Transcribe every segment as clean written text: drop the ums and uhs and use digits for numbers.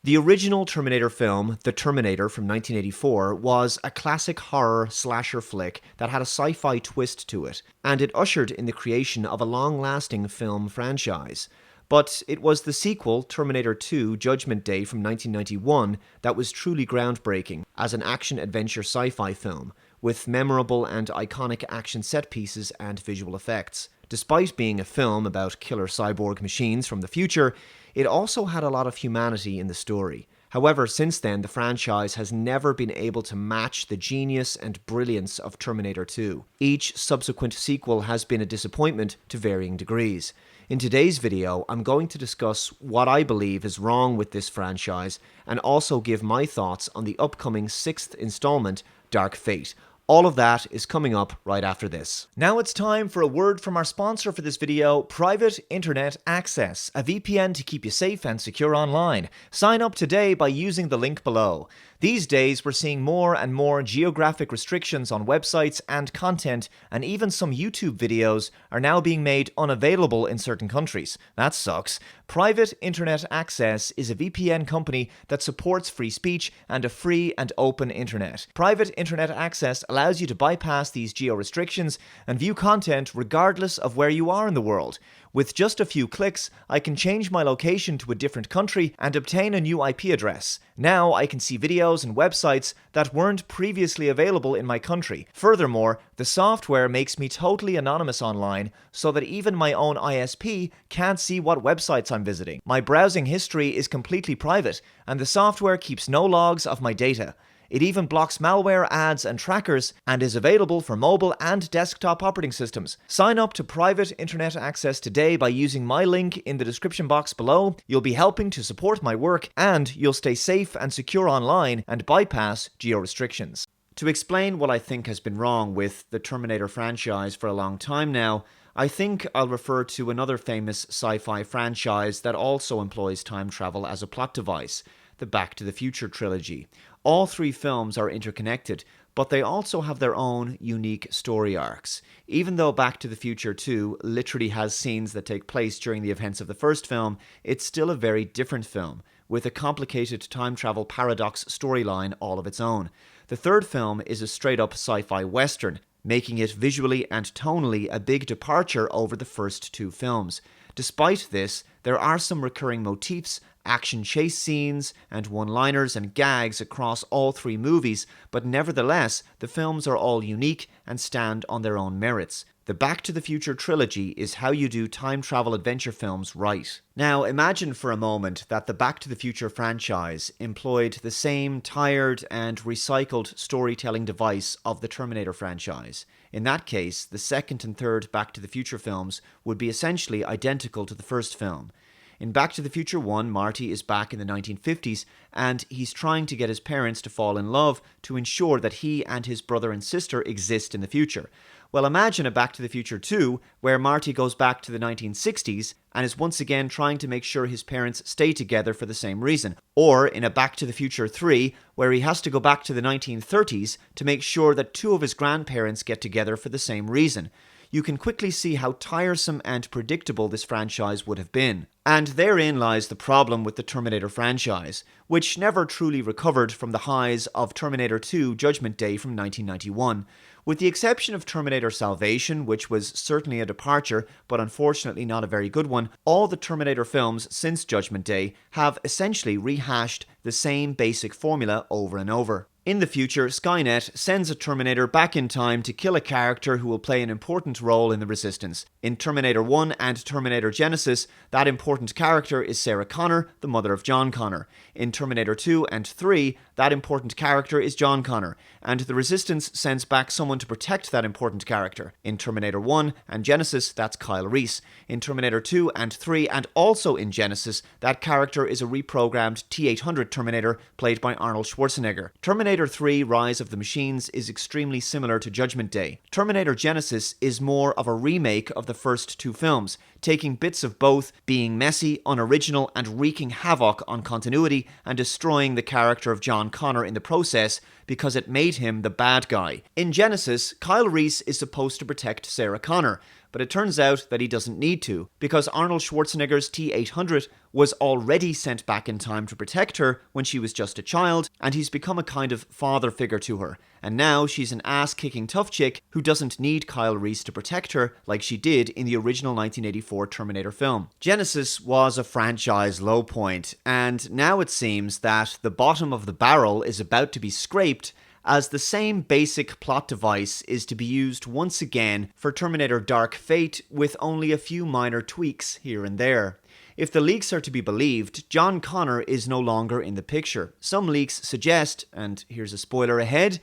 The original Terminator film, The Terminator from 1984, was a classic horror slasher flick that had a sci-fi twist to it, and it ushered in the creation of a long-lasting film franchise. But it was the sequel, Terminator 2 Judgment Day from 1991, that was truly groundbreaking as an action-adventure sci-fi film, with memorable and iconic action set pieces and visual effects. Despite being a film about killer cyborg machines from the future, it also had a lot of humanity in the story. However, since then, the franchise has never been able to match the genius and brilliance of Terminator 2. Each subsequent sequel has been a disappointment to varying degrees. In today's video, I'm going to discuss what I believe is wrong with this franchise and also give my thoughts on the upcoming 6th installment, Dark Fate. All of that is coming up right after this. Now it's time for a word from our sponsor for this video, Private Internet Access, a VPN to keep you safe and secure online. Sign up today by using the link below. These days, we're seeing more and more geographic restrictions on websites and content, and even some YouTube videos are now being made unavailable in certain countries. That sucks. Private Internet Access is a VPN company that supports free speech and a free and open internet. Private Internet Access allows you to bypass these geo-restrictions and view content regardless of where you are in the world. With just a few clicks, I can change my location to a different country and obtain a new IP address. Now I can see videos and websites that weren't previously available in my country. Furthermore, the software makes me totally anonymous online so that even my own ISP can't see what websites I'm visiting. My browsing history is completely private, and the software keeps no logs of my data. It even blocks malware, ads, and trackers, and is available for mobile and desktop operating systems. Sign up to Private Internet Access today by using my link in the description box below. You'll be helping to support my work, and you'll stay safe and secure online and bypass geo-restrictions. To explain what I think has been wrong with the Terminator franchise for a long time now, I think I'll refer to another famous sci-fi franchise that also employs time travel as a plot device, the Back to the Future trilogy. All three films are interconnected, but they also have their own unique story arcs. Even though Back to the Future 2 literally has scenes that take place during the events of the first film, it's still a very different film, with a complicated time travel paradox storyline all of its own. The third film is a straight-up sci-fi western, making it visually and tonally a big departure over the first two films. Despite this, there are some recurring motifs, action chase scenes, and one-liners and gags across all three movies, but nevertheless, the films are all unique and stand on their own merits. The Back to the Future trilogy is how you do time travel adventure films right. Now, imagine for a moment that the Back to the Future franchise employed the same tired and recycled storytelling device of the Terminator franchise. In that case, the second and third Back to the Future films would be essentially identical to the first film. In Back to the Future 1, Marty is back in the 1950s, and he's trying to get his parents to fall in love to ensure that he and his brother and sister exist in the future. Well, imagine a Back to the Future 2, where Marty goes back to the 1960s and is once again trying to make sure his parents stay together for the same reason. Or in a Back to the Future 3, where he has to go back to the 1930s to make sure that two of his grandparents get together for the same reason. You can quickly see how tiresome and predictable this franchise would have been. And therein lies the problem with the Terminator franchise, which never truly recovered from the highs of Terminator 2 Judgment Day from 1991. With the exception of Terminator Salvation, which was certainly a departure, but unfortunately not a very good one, all the Terminator films since Judgment Day have essentially rehashed the same basic formula over and over. In the future, Skynet sends a Terminator back in time to kill a character who will play an important role in the Resistance. In Terminator 1 and Terminator Genisys, that important character is Sarah Connor, the mother of John Connor. In Terminator 2 and 3, that important character is John Connor, and the Resistance sends back someone to protect that important character. In Terminator 1 and Genisys, that's Kyle Reese. In Terminator 2 and 3, and also in Genisys, that character is a reprogrammed T-800 Terminator played by Arnold Schwarzenegger. Terminator 3 Rise of the Machines is extremely similar to Judgment Day. Terminator Genisys is more of a remake of the first two films, taking bits of both, being messy, unoriginal, and wreaking havoc on continuity and destroying the character of John Connor in the process because it made him the bad guy. In Genisys, Kyle Reese is supposed to protect Sarah Connor, but it turns out that he doesn't need to, because Arnold Schwarzenegger's T-800 was already sent back in time to protect her when she was just a child, and he's become a kind of father figure to her. And now she's an ass-kicking tough chick who doesn't need Kyle Reese to protect her like she did in the original 1984 Terminator film. Genesis was a franchise low point, and now it seems that the bottom of the barrel is about to be scraped, as the same basic plot device is to be used once again for Terminator Dark Fate with only a few minor tweaks here and there. If the leaks are to be believed, John Connor is no longer in the picture. Some leaks suggest, and here's a spoiler ahead,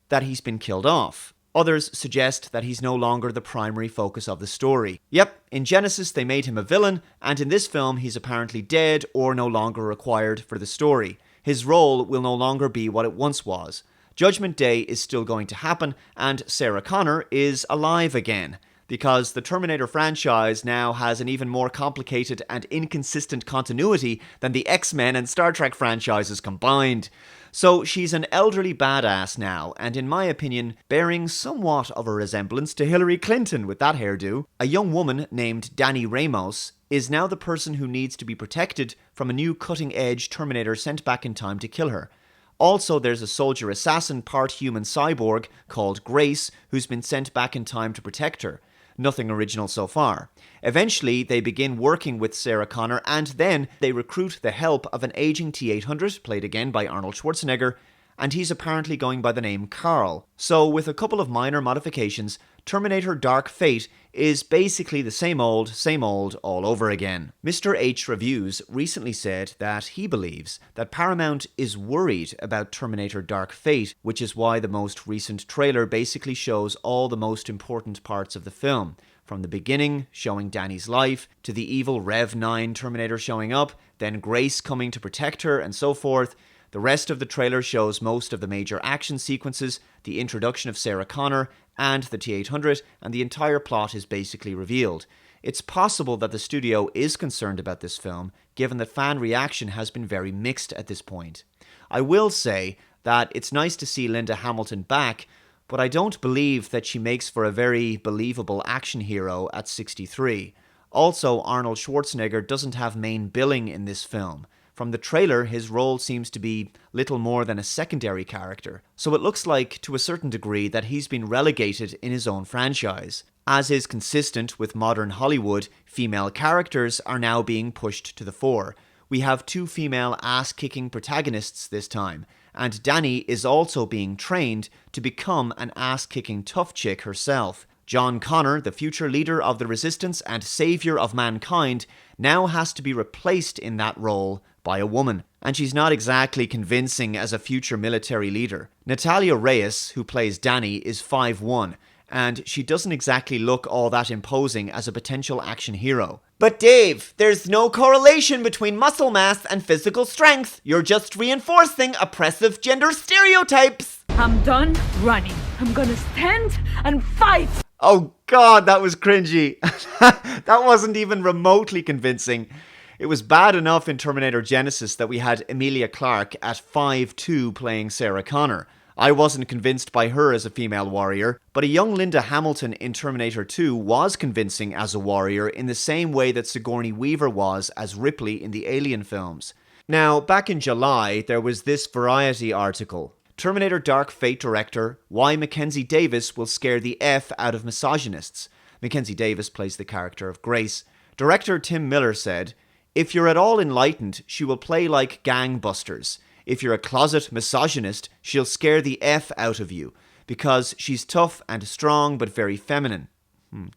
that he's been killed off. Others suggest that he's no longer the primary focus of the story. Yep, in Genesis they made him a villain, and in this film he's apparently dead or no longer required for the story. His role will no longer be what it once was. Judgment Day is still going to happen, and Sarah Connor is alive again, because the Terminator franchise now has an even more complicated and inconsistent continuity than the X-Men and Star Trek franchises combined. So she's an elderly badass now, and in my opinion, bearing somewhat of a resemblance to Hillary Clinton with that hairdo. A young woman named Dani Ramos is now the person who needs to be protected from a new cutting-edge Terminator sent back in time to kill her. Also, there's a soldier assassin part human cyborg called Grace who's been sent back in time to protect her. Nothing original so far. Eventually, they begin working with Sarah Connor, and then they recruit the help of an aging T-800, played again by Arnold Schwarzenegger, and he's apparently going by the name Carl. So, with a couple of minor modifications, Terminator Dark Fate is basically the same old all over again. Mr. H Reviews recently said that he believes that Paramount is worried about Terminator Dark Fate, which is why the most recent trailer basically shows all the most important parts of the film. From the beginning, showing Danny's life, to the evil Rev 9 Terminator showing up, then Grace coming to protect her, and so forth. The rest of the trailer shows most of the major action sequences, the introduction of Sarah Connor, and the T-800, and the entire plot is basically revealed. It's possible that the studio is concerned about this film, given that fan reaction has been very mixed at this point. I will say that it's nice to see Linda Hamilton back, but I don't believe that she makes for a very believable action hero at 63. Also, Arnold Schwarzenegger doesn't have main billing in this film. From the trailer, his role seems to be little more than a secondary character, so it looks like, to a certain degree, that he's been relegated in his own franchise. As is consistent with modern Hollywood, female characters are now being pushed to the fore. We have 2 female ass-kicking protagonists this time, and Dani is also being trained to become an ass-kicking tough chick herself. John Connor, the future leader of the Resistance and savior of mankind, now has to be replaced in that role by a woman, and she's not exactly convincing as a future military leader. Natalia Reyes, who plays Dani, is 5'1", and she doesn't exactly look all that imposing as a potential action hero. But Dave, there's no correlation between muscle mass and physical strength. You're just reinforcing oppressive gender stereotypes. I'm done running. I'm gonna stand and fight. Oh god, that was cringy. That wasn't even remotely convincing. It was bad enough in Terminator Genesis that we had Emilia Clarke at 5'2" playing Sarah Connor. I wasn't convinced by her as a female warrior, but a young Linda Hamilton in Terminator 2 was convincing as a warrior in the same way that Sigourney Weaver was as Ripley in the Alien films. Now, back in July, there was this Variety article. Terminator Dark Fate director, why Mackenzie Davis will scare the F out of misogynists. Mackenzie Davis plays the character of Grace. Director Tim Miller said, "If you're at all enlightened, she will play like gangbusters. If you're a closet misogynist, she'll scare the F out of you, because she's tough and strong but very feminine."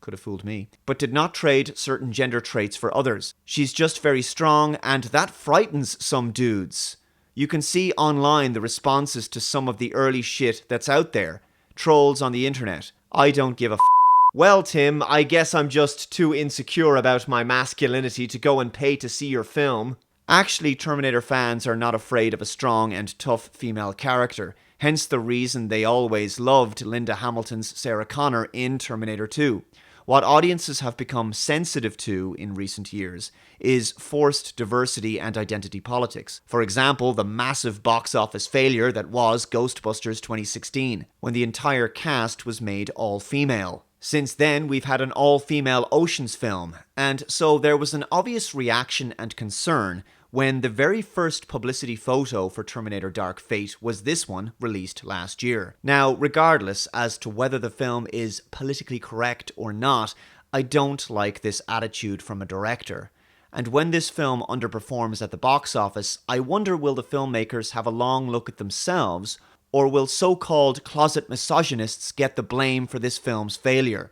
Could have fooled me. But did not trade certain gender traits for others. She's just very strong, and that frightens some dudes. You can see online the responses to some of the early shit that's out there. Trolls on the internet. I don't give a f***. Well, Tim, I guess I'm just too insecure about my masculinity to go and pay to see your film. Actually, Terminator fans are not afraid of a strong and tough female character, hence the reason they always loved Linda Hamilton's Sarah Connor in Terminator 2. What audiences have become sensitive to in recent years is forced diversity and identity politics. For example, the massive box office failure that was Ghostbusters 2016, when the entire cast was made all female. Since then, we've had an all-female Oceans film, and so there was an obvious reaction and concern when the very first publicity photo for Terminator Dark Fate was this one, released last year. Now, regardless as to whether the film is politically correct or not, I don't like this attitude from a director. And when this film underperforms at the box office, I wonder, will the filmmakers have a long look at themselves, or will so-called closet misogynists get the blame for this film's failure?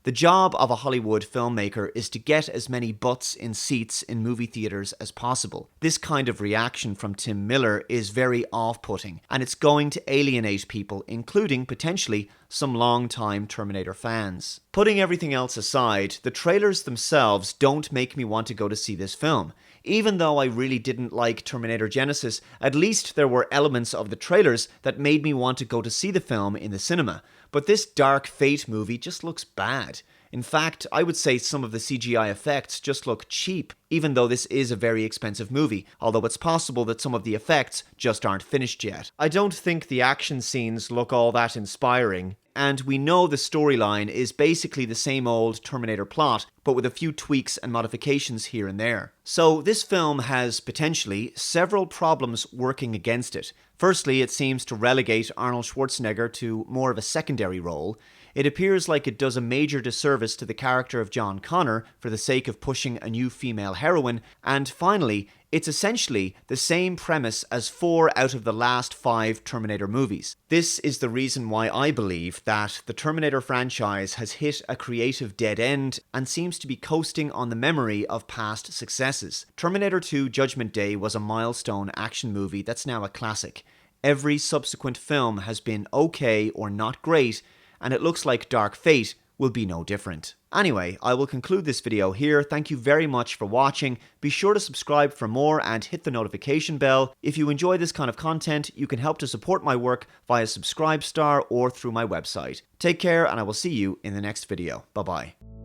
The job of a Hollywood filmmaker is to get as many butts in seats in movie theaters as possible. This kind of reaction from Tim Miller is very off-putting, and it's going to alienate people, including, potentially, some long-time Terminator fans. Putting everything else aside, the trailers themselves don't make me want to go to see this film. Even though I really didn't like Terminator Genisys, at least there were elements of the trailers that made me want to go to see the film in the cinema. But this Dark Fate movie just looks bad. In fact, I would say some of the CGI effects just look cheap, even though this is a very expensive movie, although it's possible that some of the effects just aren't finished yet. I don't think the action scenes look all that inspiring, and we know the storyline is basically the same old Terminator plot, but with a few tweaks and modifications here and there. So this film has, potentially, several problems working against it. Firstly, it seems to relegate Arnold Schwarzenegger to more of a secondary role. It appears like it does a major disservice to the character of John Connor for the sake of pushing a new female heroine, and finally, it's essentially the same premise as 4 out of the last 5 Terminator movies. This is the reason why I believe that the Terminator franchise has hit a creative dead end and seems to be coasting on the memory of past successes. Terminator 2 Judgment Day was a milestone action movie that's now a classic. Every subsequent film has been okay or not great, and it looks like Dark Fate will be no different. Anyway, I will conclude this video here. Thank you very much for watching. Be sure to subscribe for more and hit the notification bell. If you enjoy this kind of content, you can help to support my work via Subscribestar or through my website. Take care, and I will see you in the next video. Bye-bye.